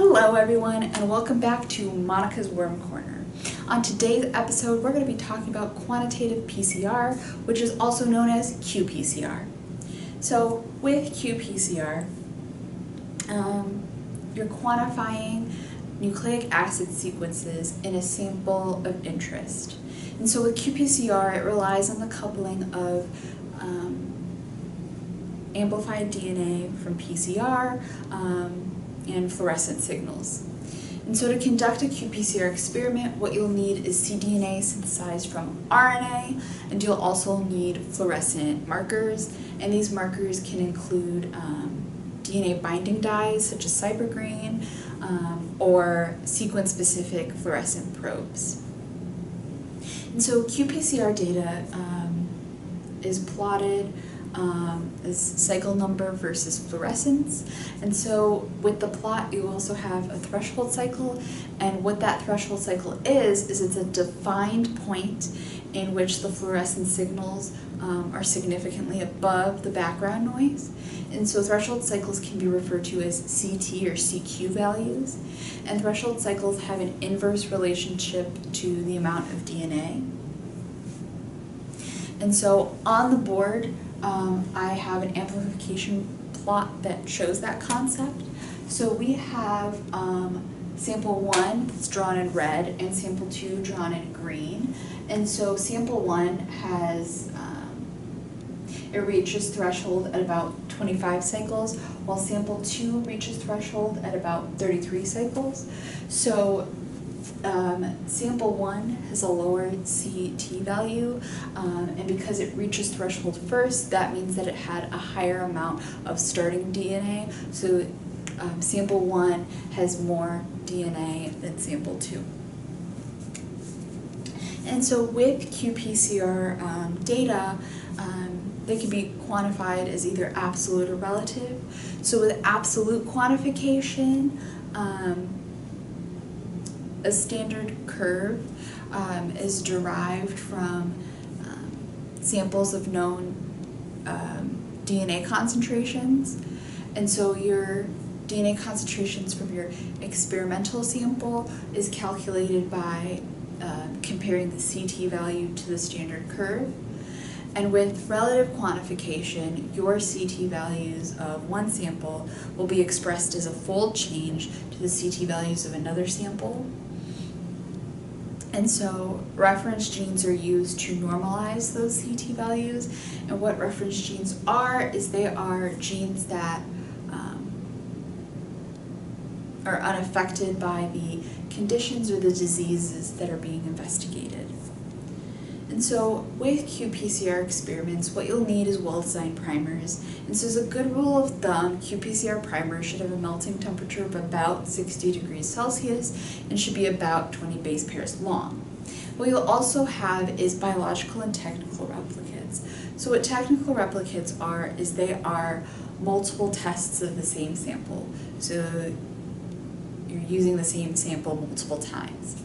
Hello everyone, and welcome back to Monica's Worm Corner. On today's episode, we're going to be talking about quantitative PCR, which is also known as qPCR. So with qPCR, you're quantifying nucleic acid sequences in a sample of interest. And so with qPCR, it relies on the coupling of amplified DNA from PCR and fluorescent signals. And so to conduct a qPCR experiment, what you'll need is cDNA synthesized from RNA, and you'll also need fluorescent markers, and these markers can include DNA binding dyes such as cybergreen or sequence-specific fluorescent probes. And so qPCR data is plotted as cycle number versus fluorescence. And so with the plot, you also have a threshold cycle, and what that threshold cycle is it's a defined point in which the fluorescent signals are significantly above the background noise. And so threshold cycles can be referred to as CT or CQ values, and threshold cycles have an inverse relationship to the amount of DNA. And so on the board, I have an amplification plot that shows that concept. So we have sample 1 that's drawn in red and sample 2 drawn in green. And so sample 1 has, it reaches threshold at about 25 cycles, while sample 2 reaches threshold at about 33 cycles. So sample 1 has a lower CT value, and because it reaches threshold first, that means that it had a higher amount of starting DNA. So sample 1 has more DNA than sample 2. And so with qPCR data, they can be quantified as either absolute or relative. So with absolute quantification, a standard curve is derived from samples of known DNA concentrations. And so your DNA concentrations from your experimental sample is calculated by comparing the CT value to the standard curve. And with relative quantification, your CT values of one sample will be expressed as a fold change to the CT values of another sample. And so reference genes are used to normalize those CT values. And what reference genes are is they are genes that are unaffected by the conditions or the diseases that are being investigated. And so with qPCR experiments, what you'll need is well-designed primers. And so as a good rule of thumb, qPCR primers should have a melting temperature of about 60 degrees Celsius and should be about 20 base pairs long. What you'll also have is biological and technical replicates. So what technical replicates are is they are multiple tests of the same sample. So you're using the same sample multiple times.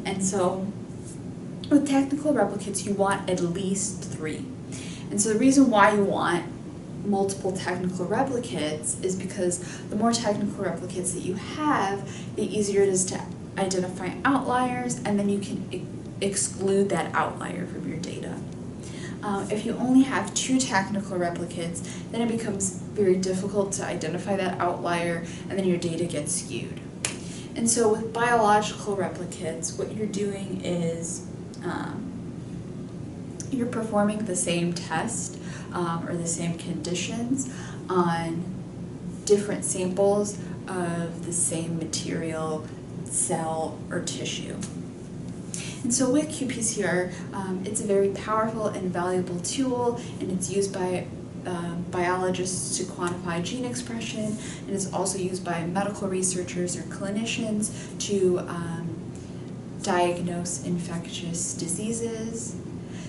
And so with technical replicates, you want at least 3. And so the reason why you want multiple technical replicates is because the more technical replicates that you have, the easier it is to identify outliers, and then you can exclude that outlier from your data. If you only have 2 technical replicates, then it becomes very difficult to identify that outlier, and then your data gets skewed. And so with biological replicates, what you're doing is you're performing the same test or the same conditions on different samples of the same material, cell, or tissue. And so with qPCR, it's a very powerful and valuable tool, and it's used by biologists to quantify gene expression, and it's also used by medical researchers or clinicians to diagnose infectious diseases.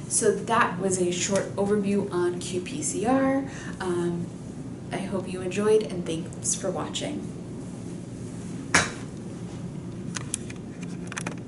So that was a short overview on qPCR. I hope you enjoyed, and thanks for watching.